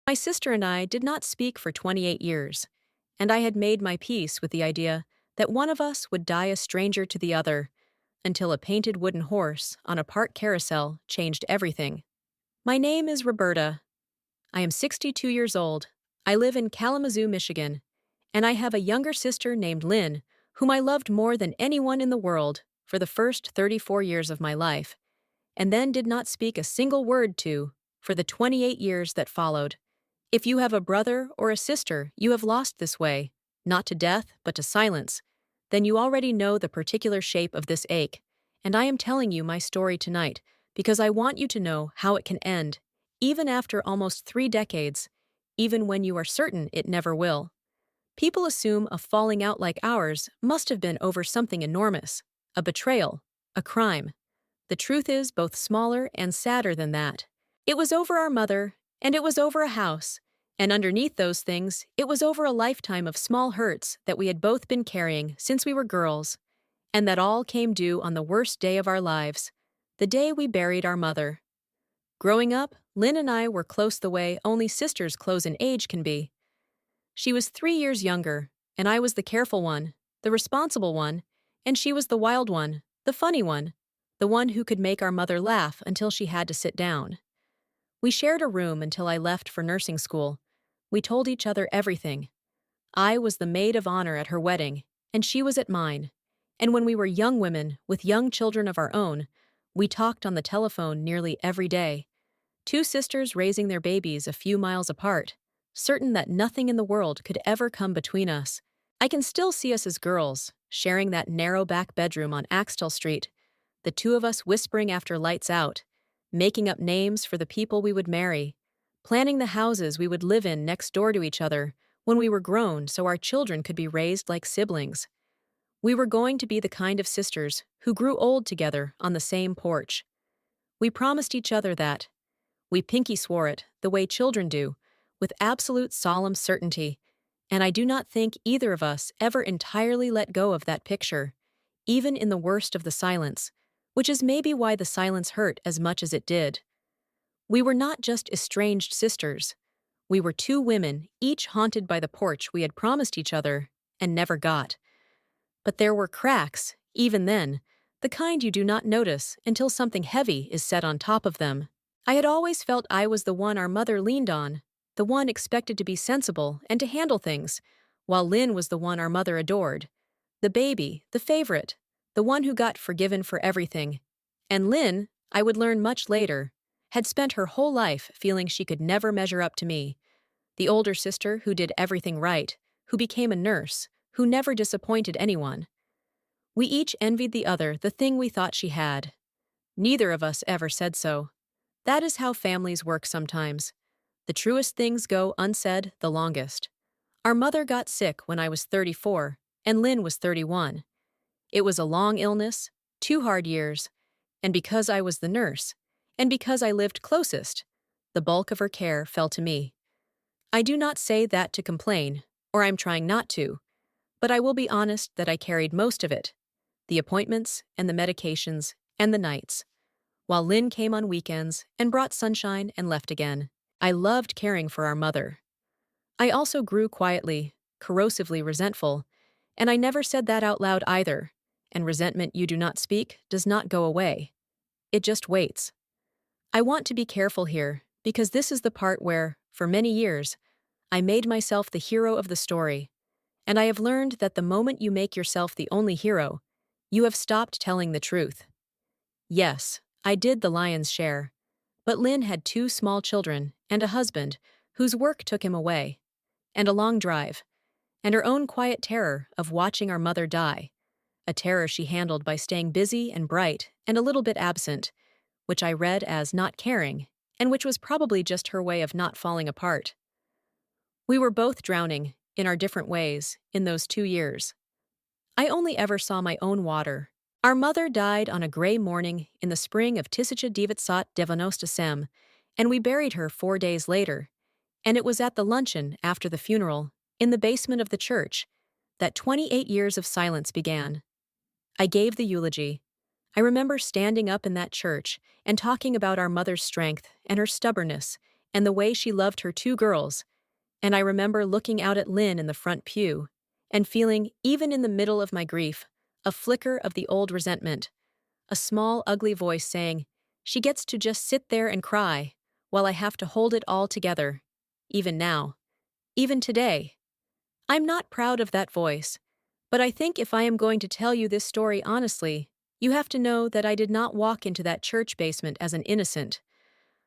My sister and I did not speak for 28 years, and I had made my peace with the idea that one of us would die a stranger to the other until a painted wooden horse on a park carousel changed everything. My name is Roberta. I am 62 years old. I live in Kalamazoo, Michigan, and I have a younger sister named Lynn, whom I loved more than anyone in the world for the first 34 years of my life, and then did not speak a single word to for the 28 years that followed. If you have a brother or a sister you have lost this way, not to death but to silence, then you already know the particular shape of this ache, and I am telling you my story tonight because I want you to know how it can end, even after almost 3 decades, even when you are certain it never will. People assume a falling out like ours must have been over something enormous, a betrayal, a crime. The truth is both smaller and sadder than that. It was over our mother, and it was over a house, and underneath those things, it was over a lifetime of small hurts that we had both been carrying since we were girls, and that all came due on the worst day of our lives, the day we buried our mother. Growing up, Lynn and I were close the way only sisters close in age can be. She was 3 years younger, and I was the careful one, the responsible one, and she was the wild one, the funny one, the one who could make our mother laugh until she had to sit down. We shared a room until I left for nursing school. We told each other everything. I was the maid of honor at her wedding, and she was at mine. And when we were young women with young children of our own, we talked on the telephone nearly every day. Two sisters raising their babies a few miles apart, certain that nothing in the world could ever come between us. I can still see us as girls, sharing that narrow back bedroom on Axtell Street, the two of us whispering after lights out, making up names for the people we would marry, planning the houses we would live in next door to each other when we were grown so our children could be raised like siblings. We were going to be the kind of sisters who grew old together on the same porch. We promised each other that. We pinky swore it, the way children do, with absolute solemn certainty, and I do not think either of us ever entirely let go of that picture, even in the worst of the silence, which is maybe why the silence hurt as much as it did. We were not just estranged sisters. We were two women, each haunted by the porch we had promised each other and never got. But there were cracks, even then, the kind you do not notice until something heavy is set on top of them. I had always felt I was the one our mother leaned on, the one expected to be sensible and to handle things, while Lynn was the one our mother adored. The baby, the favorite, the one who got forgiven for everything. And Lynn, I would learn much later, had spent her whole life feeling she could never measure up to me. The older sister who did everything right, who became a nurse, who never disappointed anyone. We each envied the other the thing we thought she had. Neither of us ever said so. That is how families work sometimes. The truest things go unsaid the longest. Our mother got sick when I was 34, and Lynn was 31. It was a long illness, 2 hard years, and because I was the nurse, and because I lived closest, the bulk of her care fell to me. I do not say that to complain, or I'm trying not to, but I will be honest that I carried most of it, the appointments and the medications and the nights, while Lynn came on weekends and brought sunshine and left again. I loved caring for our mother. I also grew quietly, corrosively resentful, and I never said that out loud either, and resentment you do not speak does not go away. It just waits. I want to be careful here, because this is the part where, for many years, I made myself the hero of the story, and I have learned that the moment you make yourself the only hero, you have stopped telling the truth. Yes, I did the lion's share, but Lynn had 2 small children and a husband whose work took him away, and a long drive, and her own quiet terror of watching our mother die, a terror she handled by staying busy and bright and a little bit absent, which I read as not caring, and which was probably just her way of not falling apart. We were both drowning, in our different ways, in those 2 years. I only ever saw my own water. Our mother died on a gray morning in the spring of 1997, and we buried her 4 days later, and it was at the luncheon after the funeral, in the basement of the church, that 28 years of silence began. I gave the eulogy. I remember standing up in that church and talking about our mother's strength and her stubbornness and the way she loved her two girls, and I remember looking out at Lynn in the front pew and feeling, even in the middle of my grief, a flicker of the old resentment, a small, ugly voice saying, "She gets to just sit there and cry, while I have to hold it all together, even now, even today." I'm not proud of that voice, but I think if I am going to tell you this story honestly, you have to know that I did not walk into that church basement as an innocent.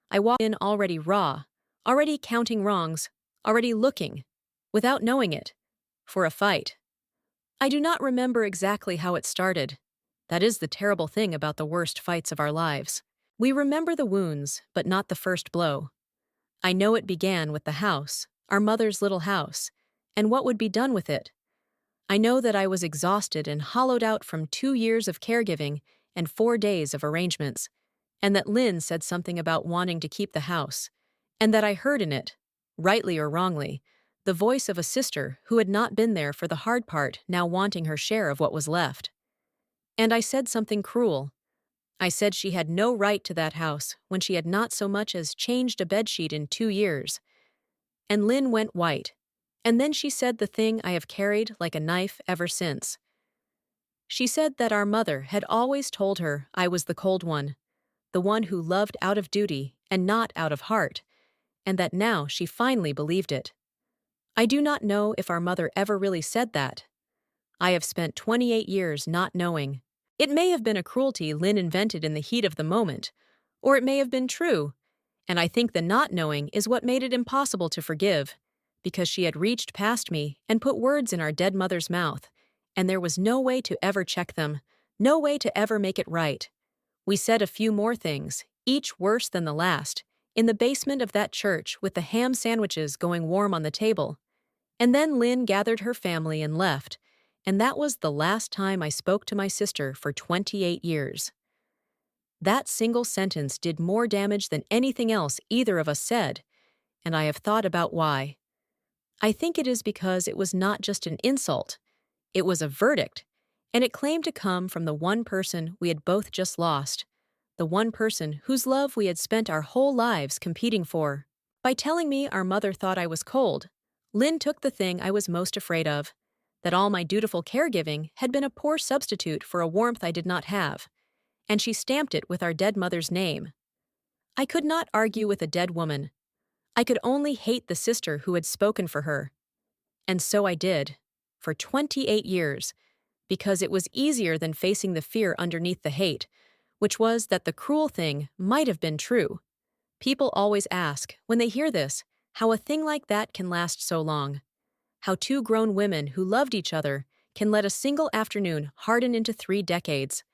I walked in already raw, already counting wrongs, already looking, without knowing it, for a fight. I do not remember exactly how it started. That is the terrible thing about the worst fights of our lives. We remember the wounds, but not the first blow. I know it began with the house, our mother's little house, and what would be done with it. I know that I was exhausted and hollowed out from 2 years of caregiving and 4 days of arrangements, and that Lynn said something about wanting to keep the house, and that I heard in it, rightly or wrongly, the voice of a sister who had not been there for the hard part now wanting her share of what was left. And I said something cruel. I said she had no right to that house when she had not so much as changed a bedsheet in 2 years. And Lynn went white. And then she said the thing I have carried like a knife ever since. She said that our mother had always told her I was the cold one, the one who loved out of duty and not out of heart, and that now she finally believed it. I do not know if our mother ever really said that. I have spent 28 years not knowing. It may have been a cruelty Lynn invented in the heat of the moment, or it may have been true, and I think the not knowing is what made it impossible to forgive, because she had reached past me and put words in our dead mother's mouth, and there was no way to ever check them, no way to ever make it right. We said a few more things, each worse than the last, in the basement of that church with the ham sandwiches going warm on the table. And then Lynn gathered her family and left, and that was the last time I spoke to my sister for 28 years. That single sentence did more damage than anything else either of us said, and I have thought about why. I think it is because it was not just an insult, it was a verdict, and it claimed to come from the one person we had both just lost, the one person whose love we had spent our whole lives competing for. By telling me our mother thought I was cold, Lynn took the thing I was most afraid of, that all my dutiful caregiving had been a poor substitute for a warmth I did not have, and she stamped it with our dead mother's name. I could not argue with a dead woman. I could only hate the sister who had spoken for her. And so I did, for 28 years, because it was easier than facing the fear underneath the hate, which was that the cruel thing might have been true. People always ask, when they hear this, how a thing like that can last so long. How two grown women who loved each other can let a single afternoon harden into 3 decades.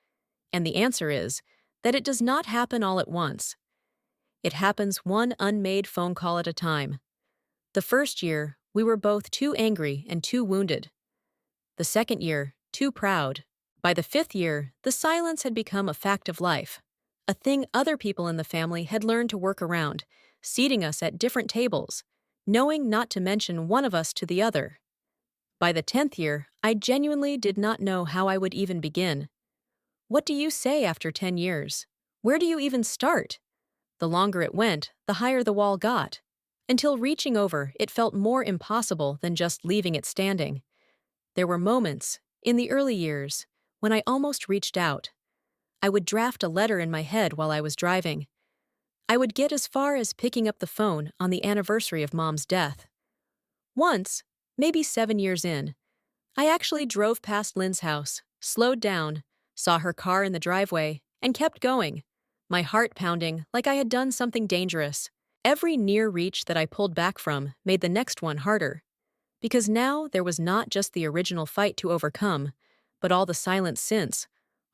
And the answer is that it does not happen all at once. It happens one unmade phone call at a time. The first year, we were both too angry and too wounded. The second year, too proud. By the 5th year, the silence had become a fact of life, a thing other people in the family had learned to work around, seating us at different tables, knowing not to mention one of us to the other. By the 10th year, I genuinely did not know how I would even begin. What do you say after 10 years? Where do you even start? The longer it went, the higher the wall got. Until reaching over, it felt more impossible than just leaving it standing. There were moments, in the early years, when I almost reached out. I would draft a letter in my head while I was driving. I would get as far as picking up the phone on the anniversary of Mom's death. Once, maybe 7 years in, I actually drove past Lynn's house, slowed down, saw her car in the driveway, and kept going, my heart pounding like I had done something dangerous. Every near reach that I pulled back from made the next one harder, because now there was not just the original fight to overcome, but all the silence since,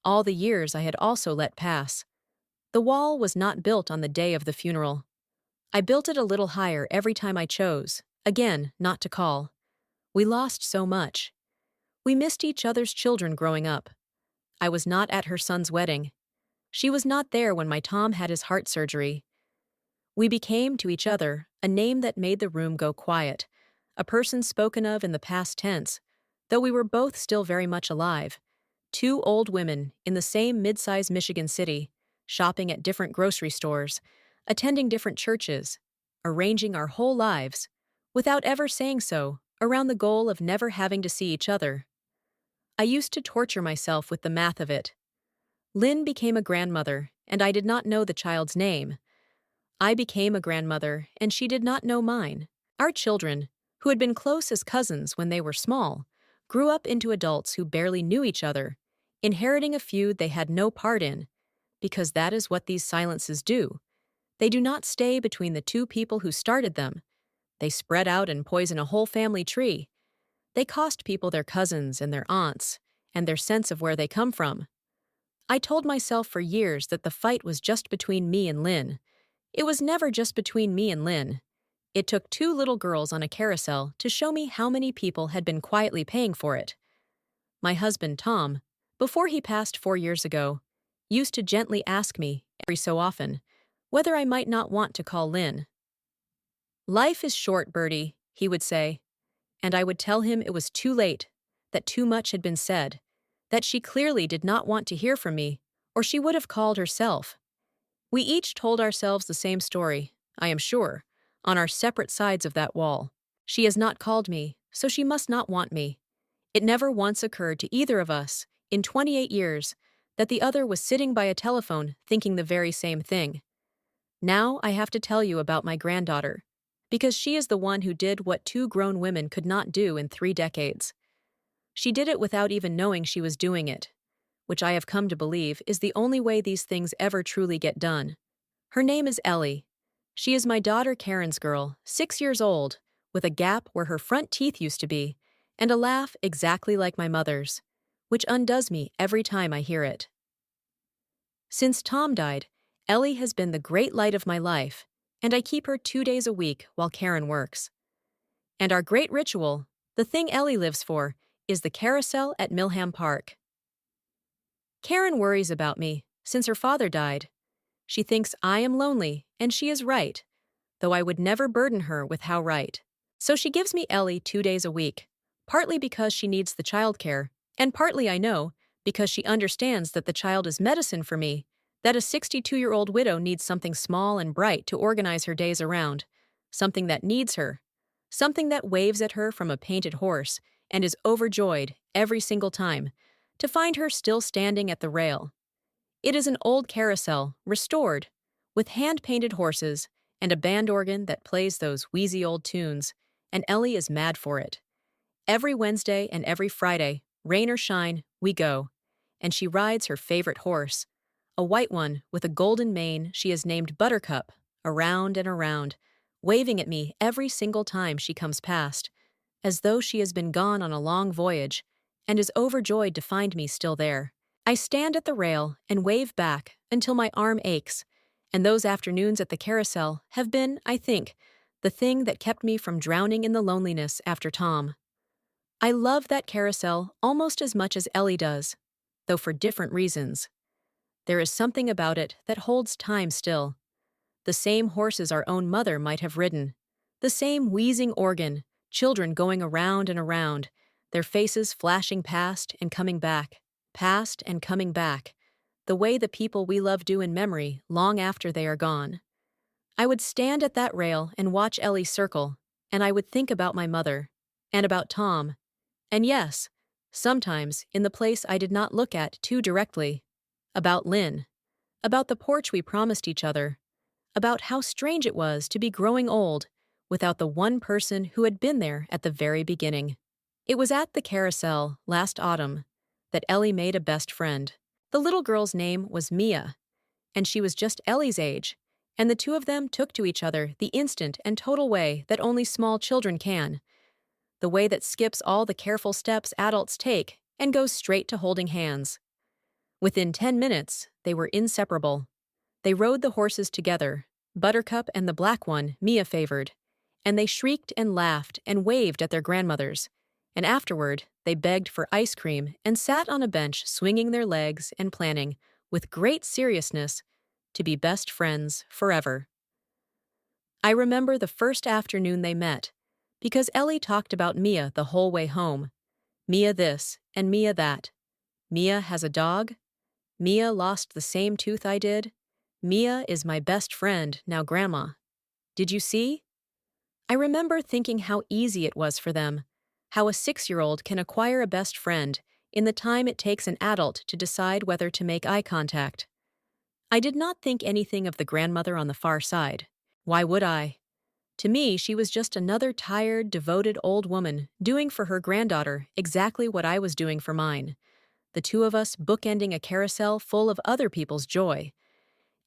all the years I had also let pass. The wall was not built on the day of the funeral. I built it a little higher every time I chose, again, not to call. We lost so much. We missed each other's children growing up. I was not at her son's wedding. She was not there when my Tom had his heart surgery. We became to each other a name that made the room go quiet, a person spoken of in the past tense, though we were both still very much alive. 2 old women in the same mid-sized Michigan city, shopping at different grocery stores, attending different churches, arranging our whole lives, without ever saying so, around the goal of never having to see each other. I used to torture myself with the math of it. Lynn became a grandmother, and I did not know the child's name. I became a grandmother, and she did not know mine. Our children, who had been close as cousins when they were small, grew up into adults who barely knew each other, inheriting a feud they had no part in, because that is what these silences do. They do not stay between the two people who started them. They spread out and poison a whole family tree. They cost people their cousins and their aunts, and their sense of where they come from. I told myself for years that the fight was just between me and Lynn. It was never just between me and Lynn. It took two little girls on a carousel to show me how many people had been quietly paying for it. My husband, Tom, before he passed 4 years ago, used to gently ask me, every so often, whether I might not want to call Lynn. "Life is short, Bertie," he would say, and I would tell him it was too late, that too much had been said, that she clearly did not want to hear from me, or she would have called herself. We each told ourselves the same story, I am sure, on our separate sides of that wall. She has not called me, so she must not want me. It never once occurred to either of us, in 28 years, that the other was sitting by a telephone thinking the very same thing. Now I have to tell you about my granddaughter, because she is the one who did what two grown women could not do in 3 decades. She did it without even knowing she was doing it, which I have come to believe is the only way these things ever truly get done. Her name is Ellie. She is my daughter Karen's girl, 6 years old, with a gap where her front teeth used to be, and a laugh exactly like my mother's, which undoes me every time I hear it. Since Tom died, Ellie has been the great light of my life, and I keep her 2 days a week while Karen works. And our great ritual, the thing Ellie lives for, is the carousel at Milham Park. Karen worries about me, since her father died. She thinks I am lonely, and she is right, though I would never burden her with how right. So she gives me Ellie 2 days a week, partly because she needs the childcare, and partly, I know, because she understands that the child is medicine for me, that a 62-year-old widow needs something small and bright to organize her days around, something that needs her, something that waves at her from a painted horse and is overjoyed every single time to find her still standing at the rail. It is an old carousel, restored, with hand-painted horses and a band organ that plays those wheezy old tunes, and Ellie is mad for it. Every Wednesday and every Friday, rain or shine, we go, and she rides her favorite horse, a white one with a golden mane she has named Buttercup, around and around, waving at me every single time she comes past, as though she has been gone on a long voyage and is overjoyed to find me still there. I stand at the rail and wave back until my arm aches, and those afternoons at the carousel have been, I think, the thing that kept me from drowning in the loneliness after Tom. I love that carousel almost as much as Ellie does, though for different reasons. There is something about it that holds time still. The same horses our own mother might have ridden. The same wheezing organ, children going around and around, their faces flashing past and coming back, past and coming back, the way the people we love do in memory long after they are gone. I would stand at that rail and watch Ellie circle, and I would think about my mother, and about Tom, and yes, sometimes in the place I did not look at too directly, about Lynn, about the porch we promised each other, about how strange it was to be growing old without the one person who had been there at the very beginning. It was at the carousel last autumn that Ellie made a best friend. The little girl's name was Mia, and she was just Ellie's age, and the two of them took to each other the instant and total way that only small children can, the way that skips all the careful steps adults take and goes straight to holding hands. Within 10 minutes, they were inseparable. They rode the horses together, Buttercup and the black one Mia favored, and they shrieked and laughed and waved at their grandmothers, and afterward they begged for ice cream and sat on a bench swinging their legs and planning, with great seriousness, to be best friends forever. I remember the first afternoon they met, because Ellie talked about Mia the whole way home. Mia this and Mia that. Mia has a dog. Mia lost the same tooth I did. Mia is my best friend, now Grandma. Did you see? I remember thinking how easy it was for them, how a 6-year-old can acquire a best friend in the time it takes an adult to decide whether to make eye contact. I did not think anything of the grandmother on the far side. Why would I? To me, she was just another tired, devoted old woman doing for her granddaughter exactly what I was doing for mine. The two of us bookending a carousel full of other people's joy.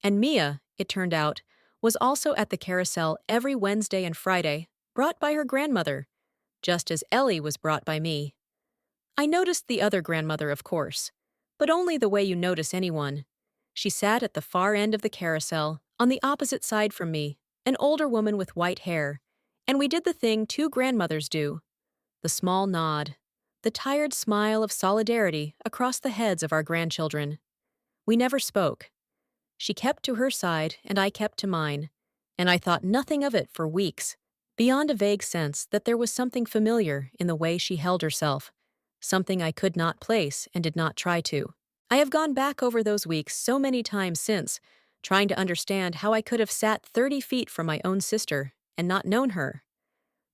And Mia, it turned out, was also at the carousel every Wednesday and Friday, brought by her grandmother, just as Ellie was brought by me. I noticed the other grandmother, of course, but only the way you notice anyone. She sat at the far end of the carousel, on the opposite side from me, an older woman with white hair, and we did the thing two grandmothers do: the small nod, the tired smile of solidarity across the heads of our grandchildren. We never spoke. She kept to her side and I kept to mine, and I thought nothing of it for weeks, beyond a vague sense that there was something familiar in the way she held herself, something I could not place and did not try to. I have gone back over those weeks so many times since, trying to understand how I could have sat 30 feet from my own sister and not known her.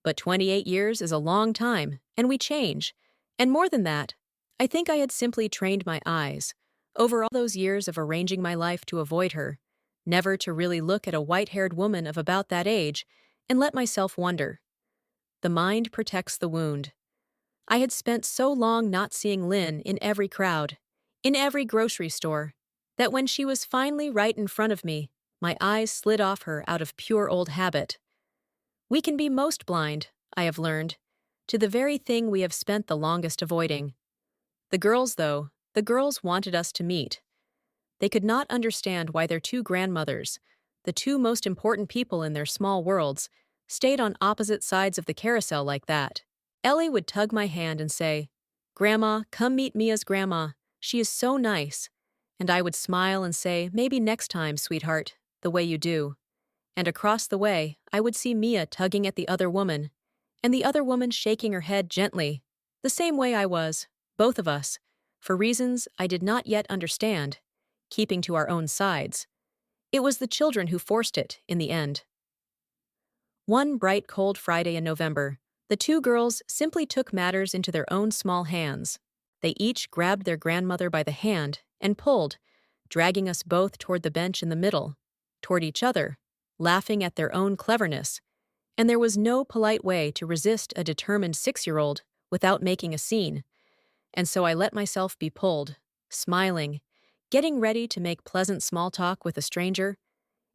But 28 years is a long time, and we change. And more than that, I think I had simply trained my eyes, over all those years of arranging my life to avoid her, never to really look at a white-haired woman of about that age and let myself wonder. The mind protects the wound. I had spent so long not seeing Lynn in every crowd, in every grocery store, that when she was finally right in front of me, my eyes slid off her out of pure old habit. We can be most blind, I have learned, to the very thing we have spent the longest avoiding. The girls, though, the girls wanted us to meet. They could not understand why their two grandmothers, the two most important people in their small worlds, stayed on opposite sides of the carousel like that. Ellie would tug my hand and say, "Grandma, come meet Mia's grandma. She is so nice." And I would smile and say, "Maybe next time, sweetheart, the way you do." And across the way, I would see Mia tugging at the other woman, and the other woman shaking her head gently, the same way I was, both of us, for reasons I did not yet understand, keeping to our own sides. It was the children who forced it, in the end. One bright, cold Friday in November, the two girls simply took matters into their own small hands. They each grabbed their grandmother by the hand and pulled, dragging us both toward the bench in the middle, toward each other, laughing at their own cleverness, and there was no polite way to resist a determined 6-year-old without making a scene, and so I let myself be pulled, smiling, getting ready to make pleasant small talk with a stranger,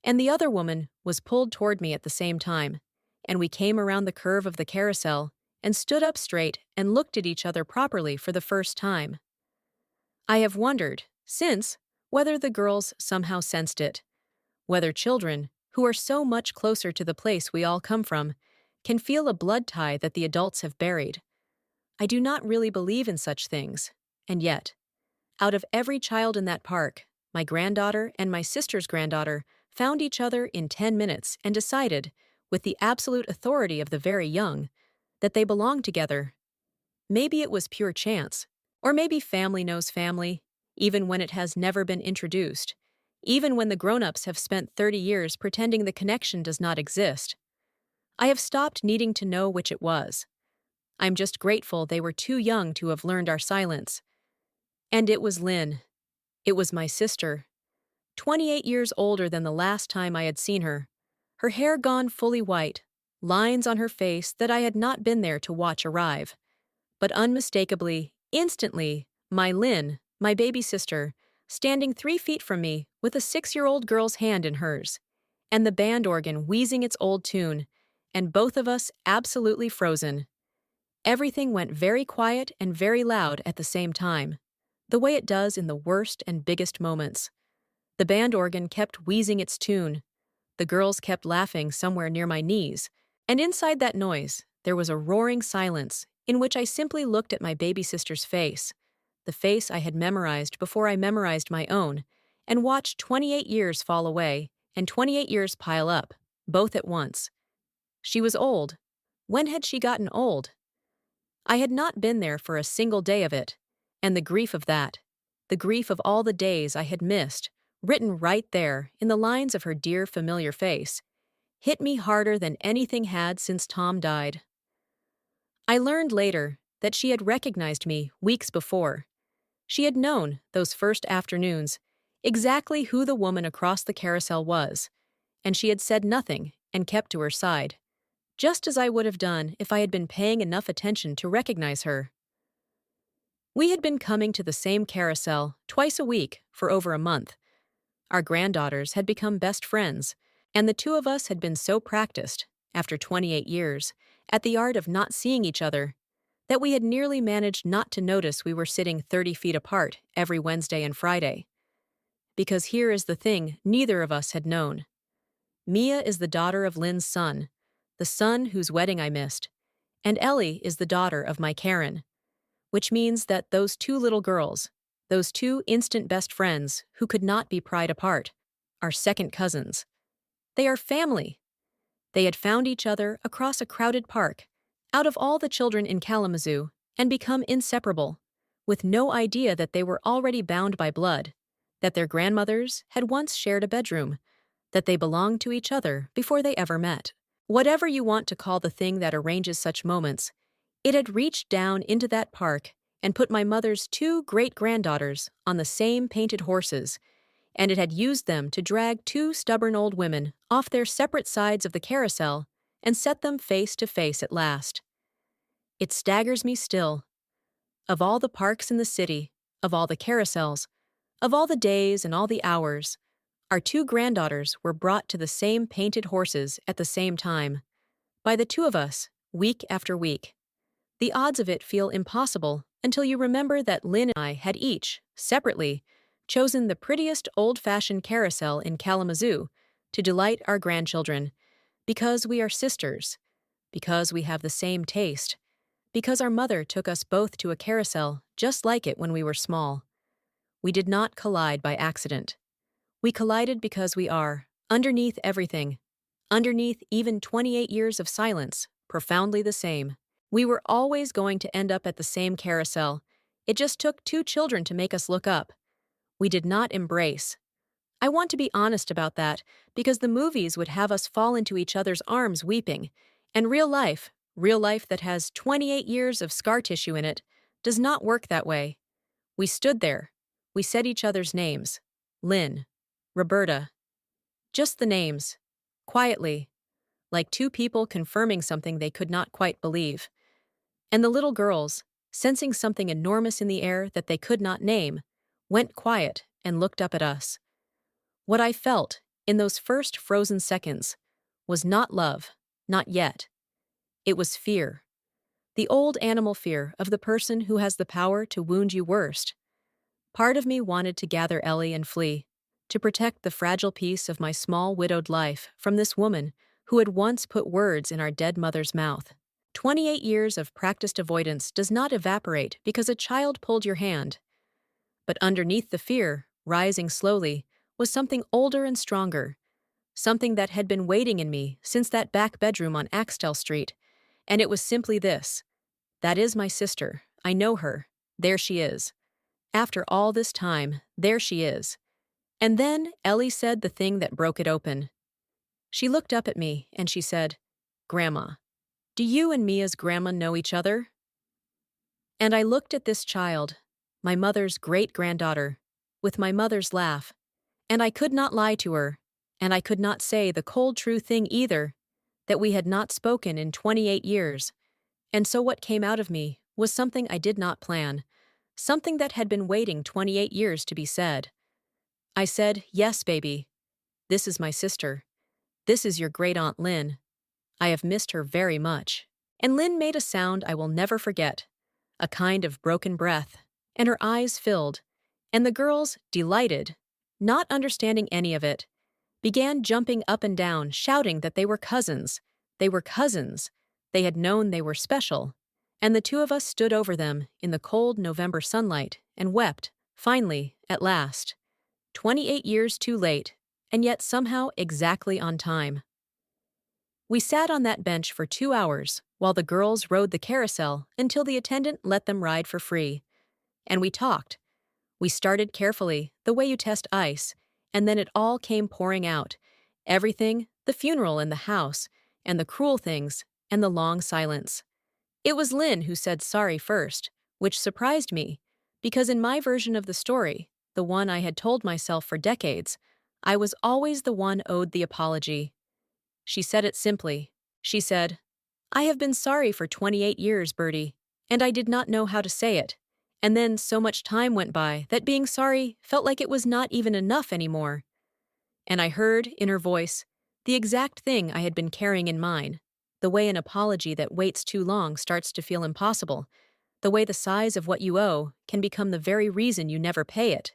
and the other woman was pulled toward me at the same time, and we came around the curve of the carousel and stood up straight and looked at each other properly for the first time. I have wondered, since, whether the girls somehow sensed it, whether children, who are so much closer to the place we all come from, can feel a blood tie that the adults have buried. I do not really believe in such things, and yet, out of every child in that park, my granddaughter and my sister's granddaughter found each other in 10 minutes and decided, with the absolute authority of the very young, that they belonged together. Maybe it was pure chance, or maybe family knows family, even when it has never been introduced, even when the grown-ups have spent 30 years pretending the connection does not exist. I have stopped needing to know which it was. I'm just grateful they were too young to have learned our silence. And it was Lynn. It was my sister. 28 years older than the last time I had seen her. Her hair gone fully white, lines on her face that I had not been there to watch arrive. But unmistakably, instantly, my Lynn, my baby sister, standing 3 feet from me with a 6-year-old girl's hand in hers, and the band organ wheezing its old tune, and both of us absolutely frozen. Everything went very quiet and very loud at the same time, the way it does in the worst and biggest moments. The band organ kept wheezing its tune. The girls kept laughing somewhere near my knees, and inside that noise, there was a roaring silence in which I simply looked at my baby sister's face, the face I had memorized before I memorized my own, and watched 28 years fall away and 28 years pile up, both at once. She was old. When had she gotten old? I had not been there for a single day of it, and the grief of that, the grief of all the days I had missed, written right there in the lines of her dear familiar face, hit me harder than anything had since Tom died. I learned later that she had recognized me weeks before. She had known, those first afternoons, exactly who the woman across the carousel was, and she had said nothing and kept to her side, just as I would have done if I had been paying enough attention to recognize her. We had been coming to the same carousel twice a week for over a month. Our granddaughters had become best friends, and the two of us had been so practiced, after 28 years, at the art of not seeing each other, that we had nearly managed not to notice we were sitting 30 feet apart every Wednesday and Friday. Because here is the thing neither of us had known. Mia is the daughter of Lynn's son, the son whose wedding I missed, and Ellie is the daughter of my Karen, which means that those two little girls, those two instant best friends who could not be pried apart, are second cousins. They are family. They had found each other across a crowded park, out of all the children in Kalamazoo, and become inseparable, with no idea that they were already bound by blood, that their grandmothers had once shared a bedroom, that they belonged to each other before they ever met. Whatever you want to call the thing that arranges such moments, it had reached down into that park and put my mother's two great-granddaughters on the same painted horses, and it had used them to drag two stubborn old women off their separate sides of the carousel and set them face to face at last. It staggers me still. Of all the parks in the city, of all the carousels, of all the days and all the hours, our two granddaughters were brought to the same painted horses at the same time, by the two of us, week after week. The odds of it feel impossible until you remember that Lynn and I had each, separately, chosen the prettiest old-fashioned carousel in Kalamazoo to delight our grandchildren, because we are sisters, because we have the same taste, because our mother took us both to a carousel just like it when we were small. We did not collide by accident. We collided because we are, underneath everything, underneath even 28 years of silence, profoundly the same. We were always going to end up at the same carousel. It just took two children to make us look up. We did not embrace. I want to be honest about that, because the movies would have us fall into each other's arms weeping, and real life that has 28 years of scar tissue in it, does not work that way. We stood there. We said each other's names. Lynn. Roberta. Just the names. Quietly. Like two people confirming something they could not quite believe. And the little girls, sensing something enormous in the air that they could not name, went quiet and looked up at us. What I felt, in those first frozen seconds, was not love, not yet. It was fear. The old animal fear of the person who has the power to wound you worst. Part of me wanted to gather Ellie and flee, to protect the fragile piece of my small widowed life from this woman who had once put words in our dead mother's mouth. 28 years of practiced avoidance does not evaporate because a child pulled your hand. But underneath the fear, rising slowly, was something older and stronger, something that had been waiting in me since that back bedroom on Axtell Street, and it was simply this. That is my sister. I know her. There she is. After all this time, there she is. And then Ellie said the thing that broke it open. She looked up at me and she said, "Grandma, do you and Mia's grandma know each other?" And I looked at this child, my mother's great-granddaughter, with my mother's laugh, and I could not lie to her, and I could not say the cold true thing either, that we had not spoken in 28 years, and so what came out of me was something I did not plan, something that had been waiting 28 years to be said. I said, "Yes, baby. This is my sister. This is your great-aunt Lynn. I have missed her very much." And Lynn made a sound I will never forget, a kind of broken breath, and her eyes filled, and the girls, delighted, not understanding any of it, began jumping up and down, shouting that they were cousins. They were cousins. They had known they were special. And the two of us stood over them in the cold November sunlight and wept, finally, at last. 28 years too late, and yet somehow exactly on time. We sat on that bench for 2 hours while the girls rode the carousel until the attendant let them ride for free. And we talked. We started carefully, the way you test ice, and then it all came pouring out. Everything, the funeral and the house, and the cruel things, and the long silence. It was Lynn who said sorry first, which surprised me, because in my version of the story, the one I had told myself for decades, I was always the one owed the apology. She said it simply. She said, "I have been sorry for 28 years, Bertie, and I did not know how to say it. And then so much time went by that being sorry felt like it was not even enough anymore." And I heard, in her voice, the exact thing I had been carrying in mine, the way an apology that waits too long starts to feel impossible, the way the size of what you owe can become the very reason you never pay it.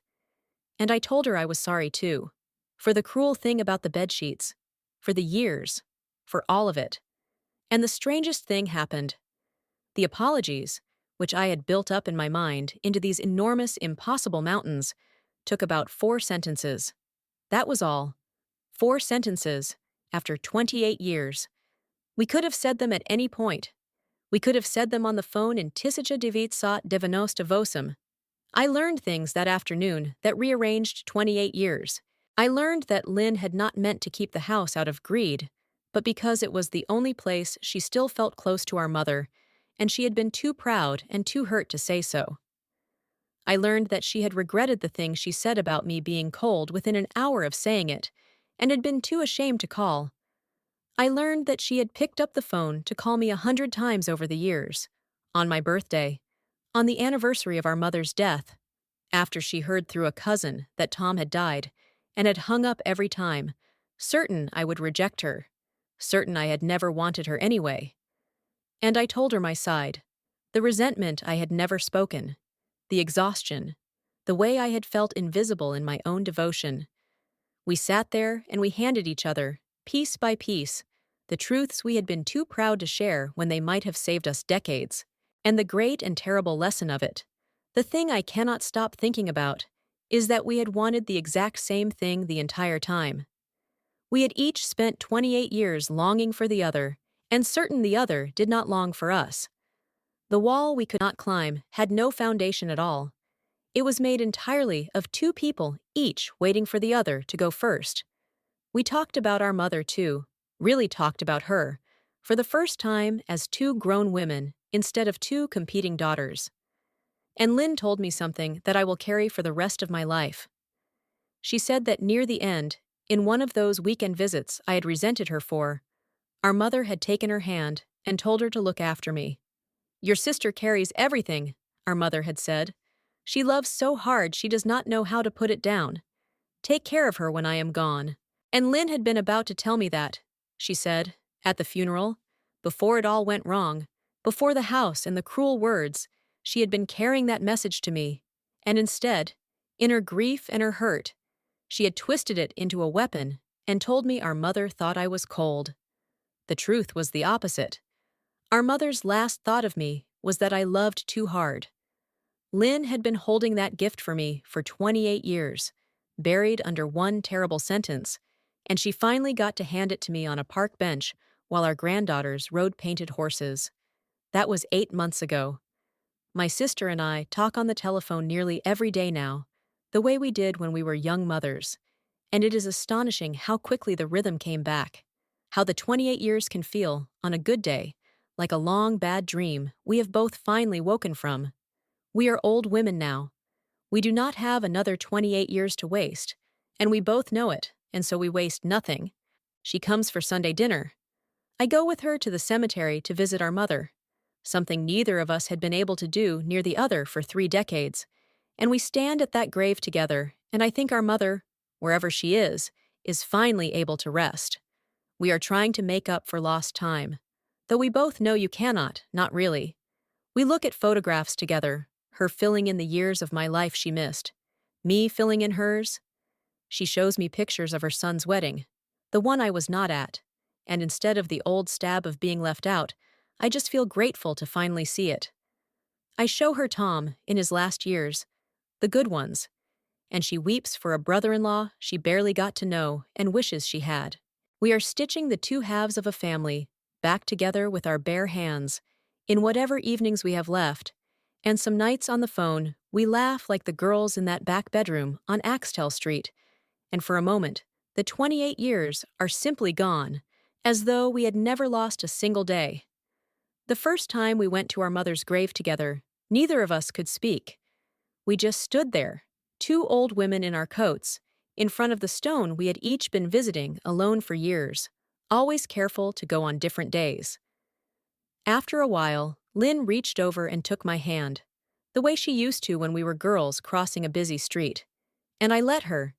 And I told her I was sorry too, for the cruel thing about the bedsheets, for the years, for all of it. And the strangest thing happened. The apologies, which I had built up in my mind into these enormous, impossible mountains, took about 4 sentences. That was all. 4 sentences, after 28 years. We could have said them at any point. We could have said them on the phone in Tisica divit sot devanos devosum. I learned things that afternoon that rearranged 28 years. I learned that Lynn had not meant to keep the house out of greed, but because it was the only place she still felt close to our mother, and she had been too proud and too hurt to say so. I learned that she had regretted the thing she said about me being cold within an hour of saying it, and had been too ashamed to call. I learned that she had picked up the phone to call me 100 times over the years, on my birthday, on the anniversary of our mother's death, after she heard through a cousin that Tom had died, and had hung up every time, certain I would reject her, certain I had never wanted her anyway. And I told her my side, the resentment I had never spoken, the exhaustion, the way I had felt invisible in my own devotion. We sat there and we handed each other, piece by piece, the truths we had been too proud to share when they might have saved us decades, and the great and terrible lesson of it, the thing I cannot stop thinking about, is that we had wanted the exact same thing the entire time. We had each spent 28 years longing for the other, and certain the other did not long for us. The wall we could not climb had no foundation at all. It was made entirely of two people each waiting for the other to go first. We talked about our mother too, really talked about her, for the first time as two grown women instead of two competing daughters. And Lynn told me something that I will carry for the rest of my life. She said that near the end, in one of those weekend visits I had resented her for, our mother had taken her hand and told her to look after me. "Your sister carries everything," our mother had said. "She loves so hard she does not know how to put it down. Take care of her when I am gone." And Lynn had been about to tell me that, she said, at the funeral, before it all went wrong, before the house and the cruel words, she had been carrying that message to me, and instead, in her grief and her hurt, she had twisted it into a weapon and told me our mother thought I was cold. The truth was the opposite. Our mother's last thought of me was that I loved too hard. Lynn had been holding that gift for me for 28 years, buried under one terrible sentence, and she finally got to hand it to me on a park bench while our granddaughters rode painted horses. That was 8 months ago. My sister and I talk on the telephone nearly every day now, the way we did when we were young mothers, and it is astonishing how quickly the rhythm came back, how the 28 years can feel, on a good day, like a long bad dream we have both finally woken from. We are old women now. We do not have another 28 years to waste, and we both know it, and so we waste nothing. She comes for Sunday dinner. I go with her to the cemetery to visit our mother, something neither of us had been able to do near the other for 3 decades, and we stand at that grave together, and I think our mother, wherever she is finally able to rest. We are trying to make up for lost time, though we both know you cannot, not really. We look at photographs together, her filling in the years of my life she missed, me filling in hers. She shows me pictures of her son's wedding, the one I was not at, and instead of the old stab of being left out, I just feel grateful to finally see it. I show her Tom, in his last years, the good ones, and she weeps for a brother-in-law she barely got to know and wishes she had. We are stitching the two halves of a family, back together with our bare hands, in whatever evenings we have left, and some nights on the phone we laugh like the girls in that back bedroom on Axtell Street, and for a moment the 28 years are simply gone, as though we had never lost a single day. The first time we went to our mother's grave together, neither of us could speak. We just stood there, two old women in our coats, in front of the stone we had each been visiting alone for years, always careful to go on different days. After a while, Lynn reached over and took my hand, the way she used to when we were girls crossing a busy street. And I let her,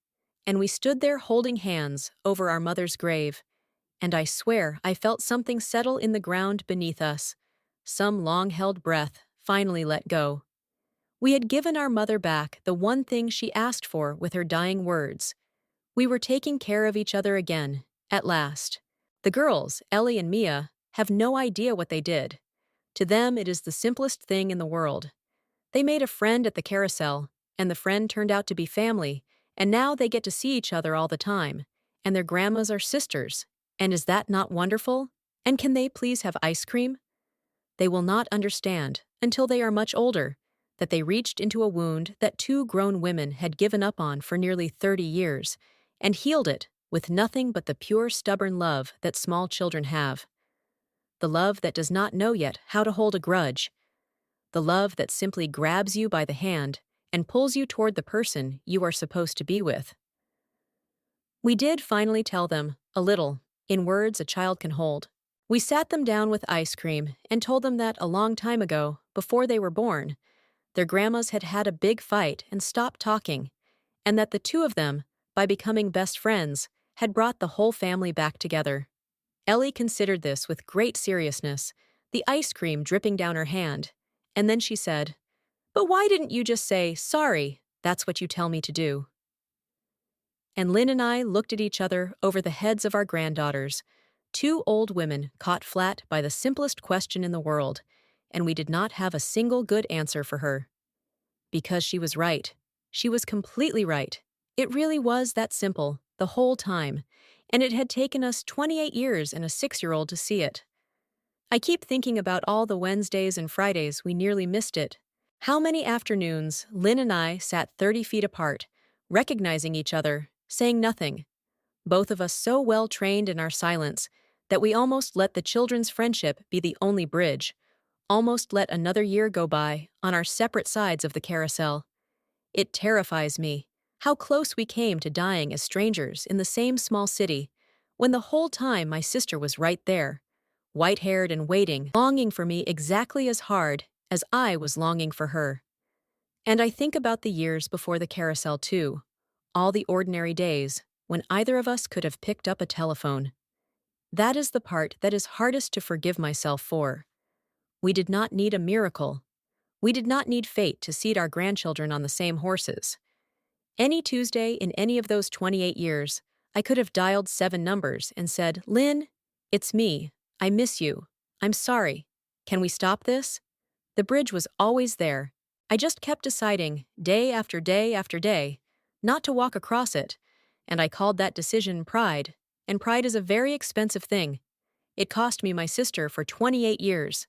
and we stood there holding hands over our mother's grave, and I swear I felt something settle in the ground beneath us. Some long-held breath finally let go. We had given our mother back the one thing she asked for with her dying words. We were taking care of each other again, at last. The girls, Ellie and Mia, have no idea what they did. To them, it is the simplest thing in the world. They made a friend at the Carousel, and the friend turned out to be family, and now they get to see each other all the time, and their grandmas are sisters. And is that not wonderful? And can they please have ice cream? They will not understand, until they are much older, that they reached into a wound that two grown women had given up on for nearly 30 years, and healed it with nothing but the pure stubborn love that small children have. The love that does not know yet how to hold a grudge. The love that simply grabs you by the hand and pulls you toward the person you are supposed to be with. We did finally tell them, a little, in words a child can hold. We sat them down with ice cream and told them that a long time ago, before they were born, their grandmas had had a big fight and stopped talking, and that the two of them, by becoming best friends, had brought the whole family back together. Ellie considered this with great seriousness, the ice cream dripping down her hand, and then she said, "But why didn't you just say, 'Sorry, that's what you tell me to do'?" And Lynn and I looked at each other over the heads of our granddaughters, two old women caught flat by the simplest question in the world, and we did not have a single good answer for her. Because she was right. She was completely right. It really was that simple, the whole time, and it had taken us 28 years and a 6-year-old to see it. I keep thinking about all the Wednesdays and Fridays we nearly missed it. How many afternoons Lynn and I sat 30 feet apart, recognizing each other, saying nothing. Both of us so well trained in our silence that we almost let the children's friendship be the only bridge, almost let another year go by on our separate sides of the carousel. It terrifies me how close we came to dying as strangers in the same small city, when the whole time my sister was right there, white-haired and waiting, longing for me exactly as hard as I was longing for her. And I think about the years before the carousel too, all the ordinary days when either of us could have picked up a telephone. That is the part that is hardest to forgive myself for. We did not need a miracle. We did not need fate to seat our grandchildren on the same horses. Any Tuesday in any of those 28 years, I could have dialed 7 numbers and said, "Lynn, it's me. I miss you. I'm sorry. Can we stop this?" The bridge was always there. I just kept deciding, day after day after day, not to walk across it, and I called that decision pride, and pride is a very expensive thing. It cost me my sister for 28 years.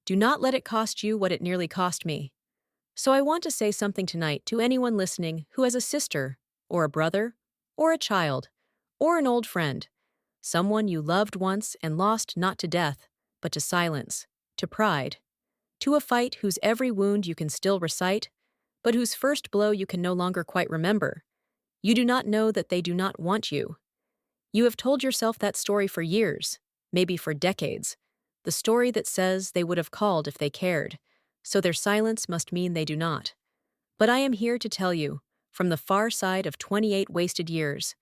Do not let it cost you what it nearly cost me. So I want to say something tonight to anyone listening who has a sister, or a brother, or a child, or an old friend, someone you loved once and lost not to death, but to silence, to pride, to a fight whose every wound you can still recite, but whose first blow you can no longer quite remember. You do not know that they do not want you. You have told yourself that story for years, maybe for decades, the story that says they would have called if they cared, so their silence must mean they do not. But I am here to tell you, from the far side of 28 wasted years,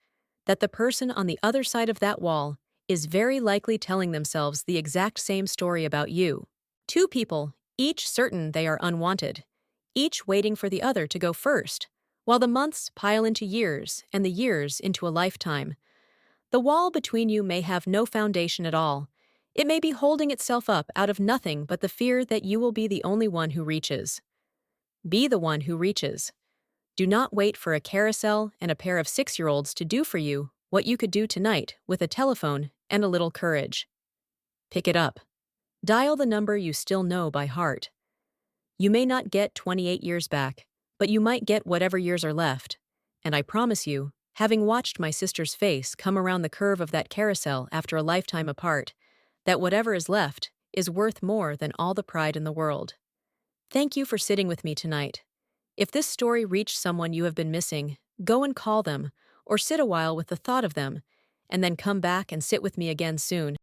that the person on the other side of that wall is very likely telling themselves the exact same story about you. Two people, each certain they are unwanted, each waiting for the other to go first, while the months pile into years and the years into a lifetime. The wall between you may have no foundation at all. It may be holding itself up out of nothing but the fear that you will be the only one who reaches. Be the one who reaches. Do not wait for a carousel and a pair of 6-year-olds to do for you what you could do tonight with a telephone and a little courage. Pick it up. Dial the number you still know by heart. You may not get 28 years back, but you might get whatever years are left. And I promise you, having watched my sister's face come around the curve of that carousel after a lifetime apart, that whatever is left is worth more than all the pride in the world. Thank you for sitting with me tonight. If this story reached someone you have been missing, go and call them, or sit a while with the thought of them, and then come back and sit with me again soon.